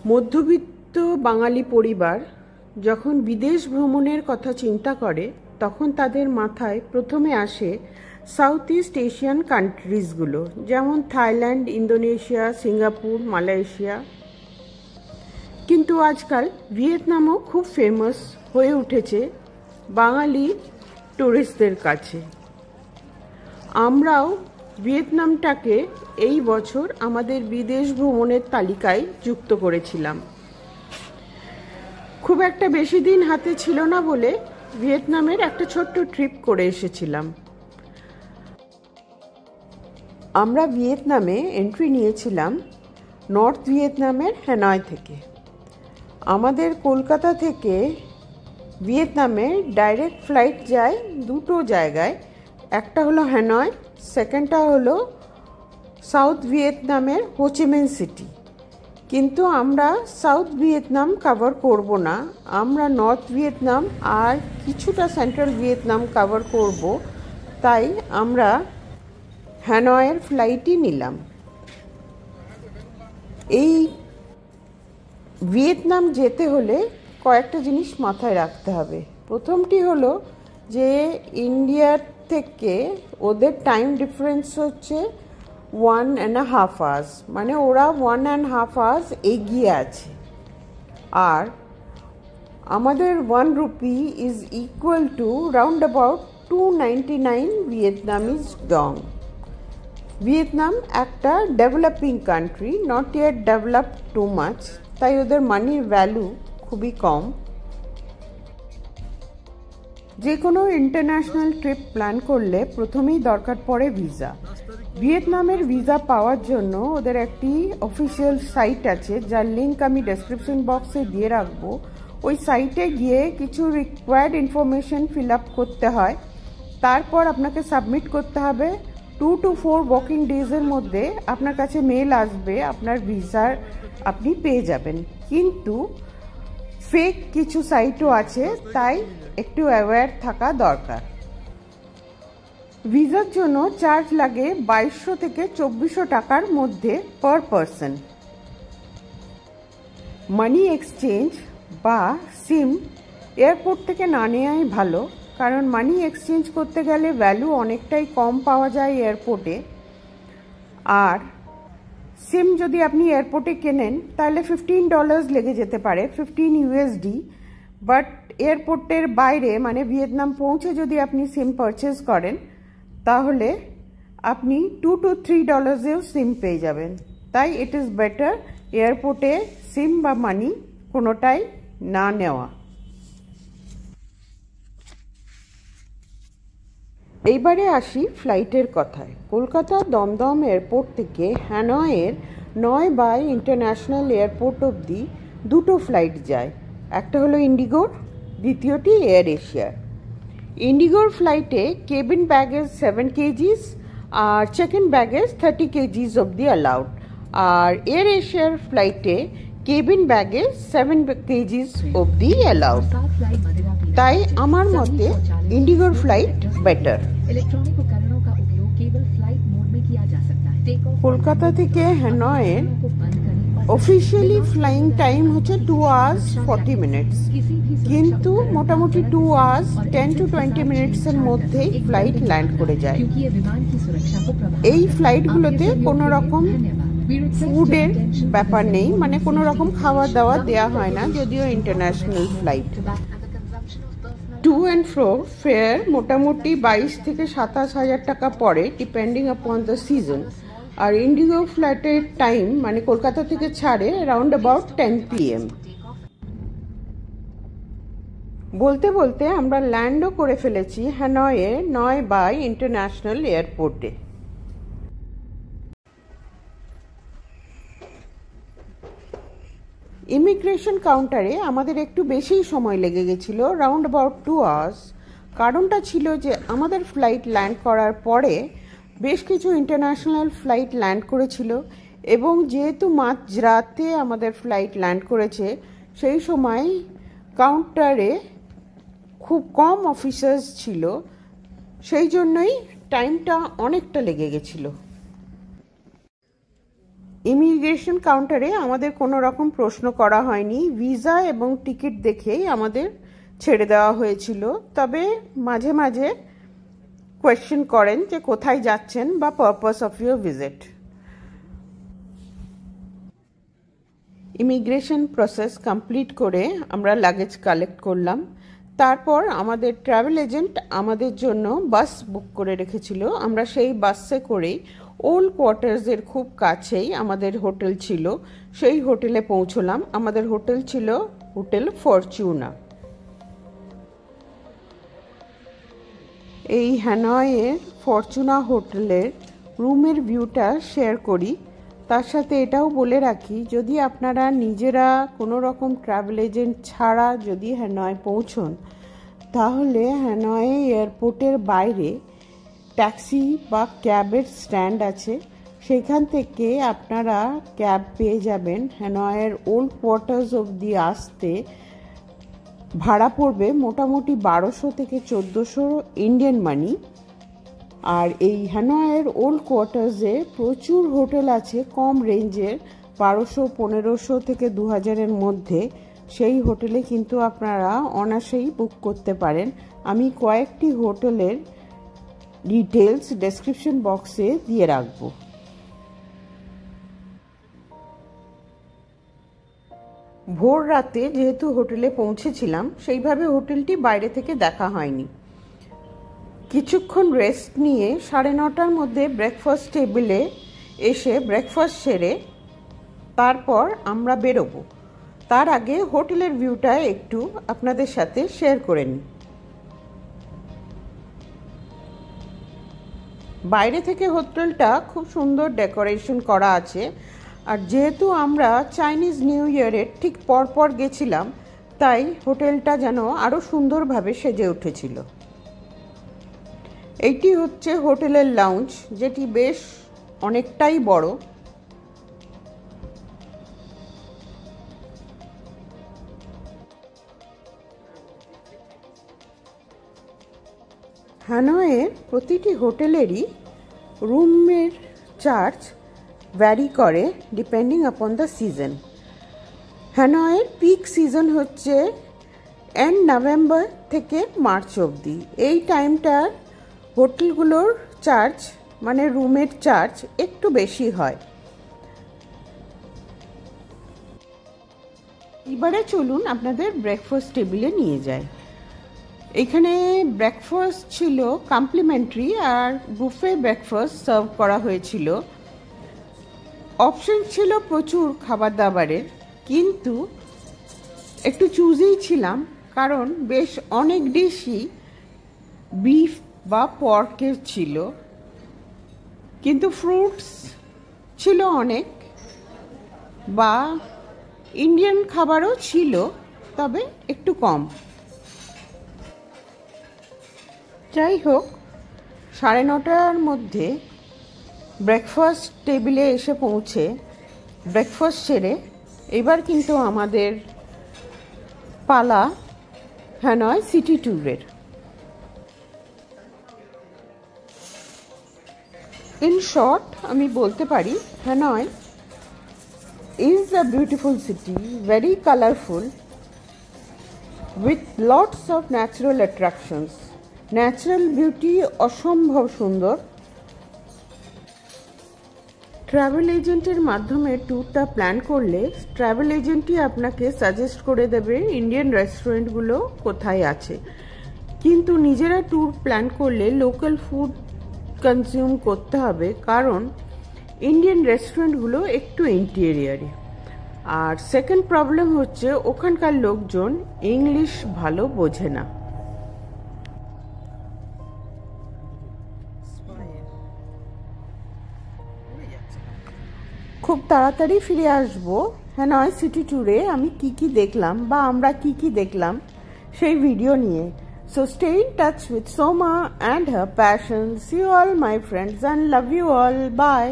মধ্যবিত্ত বাঙালি পরিবার যখন বিদেশ ভ্রমণের কথা চিন্তা করে তখন তাদের মাথায় প্রথমে আসে সাউথ ইস্ট এশিয়ান কান্ট্রিজগুলো, যেমন থাইল্যান্ড, ইন্দোনেশিয়া, সিঙ্গাপুর, মালয়েশিয়া। কিন্তু আজকাল ভিয়েতনামও খুব ফেমাস হয়ে উঠেছে বাঙালি টুরিস্টদের কাছে। আমরাও ভিয়েতনামটাকে এই বছর আমাদের বিদেশ ভ্রমণের তালিকায় যুক্ত করেছিলাম। খুব একটা বেশি দিন হাতে ছিল না বলে ভিয়েতনামের একটা ছোট্ট ট্রিপ করে এসেছিলাম। আমরা ভিয়েতনামে এন্ট্রি নিয়েছিলাম নর্থ ভিয়েতনামের হ্যানয় থেকে। আমাদের কলকাতা থেকে ভিয়েতনামে ডাইরেক্ট ফ্লাইট যায় দুটো জায়গায়, একটা হলো হ্যানয়, সেকেন্ডটা হলো সাউথ ভিয়েতনামের হোচিমিন সিটি। কিন্তু আমরা সাউথ ভিয়েতনাম কভার করব না, আমরা নর্থ ভিয়েতনাম আর কিছুটা সেন্ট্রাল ভিয়েতনাম কভার করব, তাই আমরা হ্যানয়ের ফ্লাইটই নিলাম। এই ভিয়েতনাম যেতে হলে কয়েকটা জিনিস মাথায় রাখতে হবে। প্রথমটি হলো যে ইন্ডিয়ার থেকে ওদের টাইম ডিফারেন্স হচ্ছে 1.5 hours, মানে ওরা 1.5 hours এগিয়ে আছে। আর আমাদের 1 rupee is equal to round about 299 Vietnamese dong. Vietnam একটা developing country, not yet developed too much, তাই ওদের মানির ভ্যালু খুবই কম। যে কোনো ইন্টারন্যাশনাল ট্রিপ প্ল্যান করলে প্রথমেই দরকার পড়ে ভিসা। ভিয়েতনামের ভিসা পাওয়ার জন্য ওদের একটি অফিসিয়াল সাইট আছে, যার লিঙ্ক আমি ডেসক্রিপশন বক্সে দিয়ে রাখবো। ওই সাইটে গিয়ে কিছু রিকোয়ার্ড ইনফরমেশন ফিল আপ করতে হয়, তারপর আপনাকে সাবমিট করতে হবে। 2 to 4 ওয়ার্কিং ডেজের মধ্যে আপনার কাছে মেল আসবে, আপনার ভিসার আপনি পেয়ে যাবেন। কিন্তু ফেক কিছু সাইটও আছে, তাই একটু অ্যাওয়্যার থাকা দরকার। ভিসার জন্য চার্জ লাগে 2200 থেকে 2400 টাকার মধ্যে পার পারসন। মানি এক্সচেঞ্জ বা সিম এয়ারপোর্ট থেকে না নেওয়াই ভালো, কারণ মানি এক্সচেঞ্জ করতে গেলে ভ্যালু অনেকটাই কম পাওয়া যায় এয়ারপোর্টে। আর সিম যদি আপনি এয়ারপোর্টে কেনেন তাহলে $15 লেগে যেতে পারে, 15 USD। বাট এয়ারপোর্টের বাইরে মানে ভিয়েতনাম পৌঁছে যদি আপনি সিম পারচেজ করেন তাহলে আপনি $2 to $3 সিম পেয়ে যাবেন। তাই ইট ইজ বেটার এয়ারপোর্টে সিম বা মানি কোনোটাই না নেওয়া। এইবারে আসি ফ্লাইটের কথায়। কলকাতা দমদম এয়ারপোর্ট থেকে হ্যানয়ের 9 বাই ইন্টারন্যাশনাল এয়ারপোর্ট অবধি দুটো ফ্লাইট যায়, একটা হলো ইন্ডিগোর, দ্বিতীয়টি এয়ার এশিয়ার। ইন্ডিগোর ফ্লাইটে কেবিন ব্যাগেজ 7 kgs আর চেক ইন ব্যাগেজ 30 kgs অবধি অ্যালাউড। আর এয়ার এশিয়ার ফ্লাইটে কেবিন ব্যাগেজ 7 kgs অবধি অ্যালাউড। তাই আমার মতে इंडिगोर फ्लाइट बेटर। इलेक्ट्रॉनिक उपकरणों का उपयोग केवल फ्लाइट मोड में किया जा सकता है। कोलकाता থেকে হ্যানয়ের অফিশিয়ালি ফ্লাইং টাইম হচ্ছে 2 hours 40 minutes, কিন্তু মোটামুটি 2 hours 10 to 20 minutes এর মধ্যেই ফ্লাইট ল্যান্ড করে যায়। এই ফ্লাইটগুলোতে কোনো রকম ফুডের ব্যাপার নেই, মানে কোনো রকম খাওয়া দাওয়া দেওয়া হয় না, যদিও international flight. To and fro fare মোটামুটি 22 থেকে 27 হাজার টাকা পড়ে, ডিপেন্ডিং আপন দ্য সিজন। আর ইন্ডিগো ফ্লাইটের টাইম মানে কলকাতা থেকে ছাড়ে অ্যারাউন্ড অ্যাবাউট 10 PM। বলতে বলতে আমরা ল্যান্ডও করে ফেলেছি হ্যানয়ে 9 বাই ইন্টারন্যাশনাল এয়ারপোর্টে। ইমিগ্রেশন কাউন্টারে আমাদের একটু বেশিই সময় লেগে গেছিলো, রাউন্ড অ্যাবাউট 2 hours। কারণটা ছিল যে আমাদের ফ্লাইট ল্যান্ড করার পরে বেশ কিছু ইন্টারন্যাশনাল ফ্লাইট ল্যান্ড করেছিল, এবং যেহেতু মাঝরাতে আমাদের ফ্লাইট ল্যান্ড করেছে সেই সময় কাউন্টারে খুব কম অফিসার্স ছিল, সেই জন্যই টাইমটা অনেকটা লেগে গেছিলো। ইমিগ্রেশন কাউন্টারে আমাদের কোনো রকম প্রশ্ন করা হয়নি, ভিসা এবং টিকিট দেখেই আমাদের ছেড়ে দেওয়া হয়েছিল। তবে মাঝে মাঝে কোয়েশ্চেন করেন যে কোথায় যাচ্ছেন বা purpose of your visit. Immigration process complete করে আমরা লাগেজ কালেক্ট করলাম। তারপর আমাদের ট্রাভেল এজেন্ট আমাদের জন্য বাস বুক করে রেখেছিল। আমরা সেই বাসে করেই ওল্ড কোয়ার্টার্সের খুব কাছেই আমাদের হোটেল ছিল, সেই হোটেলে পৌঁছলাম। আমাদের হোটেল ছিল হোটেল ফরচুনা। এই হ্যানয়ের ফরচুনা হোটেলের রুমের ভিউটা শেয়ার করি। তার সাথে এটাও বলে রাখি, যদি আপনারা নিজেরা কোনো রকম ট্রাভেল এজেন্ট ছাড়া যদি হ্যানয় পৌঁছন, তাহলে হ্যানয় এয়ারপোর্টের বাইরে ট্যাক্সি বা ক্যাবের স্ট্যান্ড আছে, সেখান থেকে আপনারা ক্যাব পেয়ে যাবেন। হ্যানয়ের ওল্ড কোয়ার্টার্স অবধি আসতে ভাড়া পড়বে মোটামুটি 1200 থেকে 1400 ইন্ডিয়ান মানি। আর এই হ্যানয়ের ওল্ড কোয়ার্টার্সে প্রচুর হোটেল আছে কম রেঞ্জের, 1200, 1500 থেকে 2000-এর মধ্যে। সেই হোটেলে কিন্তু আপনারা অনায়াসেই বুক করতে পারেন। আমি কয়েকটি হোটেলের ডিটেলস ডেসক্রিপশন বক্সে দিয়ে রাখব। ভোর রাতে যেহেতু হোটেলে পৌঁছেছিলাম, সেইভাবে হোটেলটি বাইরে থেকে দেখা হয়নি। কিছুক্ষণ রেস্ট নিয়ে 9:30টার মধ্যে ব্রেকফাস্ট টেবিলে এসে ব্রেকফাস্ট সেরে তারপর আমরা বেরোবো। তার আগে হোটেলের ভিউটা একটু আপনাদের সাথে শেয়ার করে নিই। বাইরে থেকে হোটেলটা খুব সুন্দর ডেকোরেশন করা আছে। আর যেহেতু আমরা চাইনিজ নিউ ইয়ারের ঠিক পরপর গেছিলাম, তাই হোটেলটা যেন আরও সুন্দরভাবে সেজে উঠেছিল। এইটি হচ্ছে হোটেলের লাউঞ্জ, যেটি বেশ অনেকটাই বড়। হ্যানয়ের প্রতিটি হোটেলেরই রুমের চার্জ ভ্যারি করে ডিপেন্ডিং আপন দ্য সিজন। হ্যানয়ের পিক সিজন হচ্ছে এন্ড নভেম্বর থেকে মার্চ অবধি। এই টাইমটার হোটেলগুলোর চার্জ মানে রুমের চার্জ একটু বেশি হয়। এবারে চলুন আপনাদের ব্রেকফাস্ট টেবিলে নিয়ে যাই। এখানে ব্রেকফাস্ট ছিল কমপ্লিমেন্টারি, আর বুফে ব্রেকফাস্ট সার্ভ করা হয়েছিল। অপশন ছিল প্রচুর খাবার দাবারের, কিন্তু একটু চুজই ছিলাম, কারণ বেশ অনেক ডিশই বিফ বা পর্কের ছিল, কিন্তু ফ্রুটস ছিল অনেক, বা ইন্ডিয়ান খাবারও ছিল, তবে একটু কম। যাই হোক, 9:30টার মধ্যে ব্রেকফাস্ট টেবিলে এসে পৌঁছে ব্রেকফাস্ট সেরে এবার কিন্তু আমাদের পালা হ্যানয় সিটি ট্যুরের। ইন শর্ট আমি বলতে পারি, Hanoi is a beautiful city, very colourful, with lots of natural attractions. Natural beauty অসম্ভব সুন্দর। ট্রাভেল এজেন্টের মাধ্যমে ট্যুরটা প্ল্যান করলে ট্রাভেল এজেন্টই আপনাকে সাজেস্ট করে দেবে ইন্ডিয়ান রেস্টুরেন্টগুলো কোথায় আছে, কিন্তু নিজেরা ট্যুর প্ল্যান করলে লোকাল ফুড কনজিউম করতে হবে, কারণ ইন্ডিয়ান রেস্টুরেন্টগুলো একটু ইন্টেরিয়ারে। আর সেকেন্ড প্রবলেম হচ্ছে ওখানকার লোকজন ইংলিশ ভালো বোঝে না। খুব তাড়াতাড়ি ফিরে আসবো হ্যানয় সিটি ট্যুরে আমি কি কি দেখলাম বা আমরা কি কি দেখলাম সেই ভিডিও নিয়ে। So stay in touch with Soma and her passion. See you all my friends and love you all. Bye.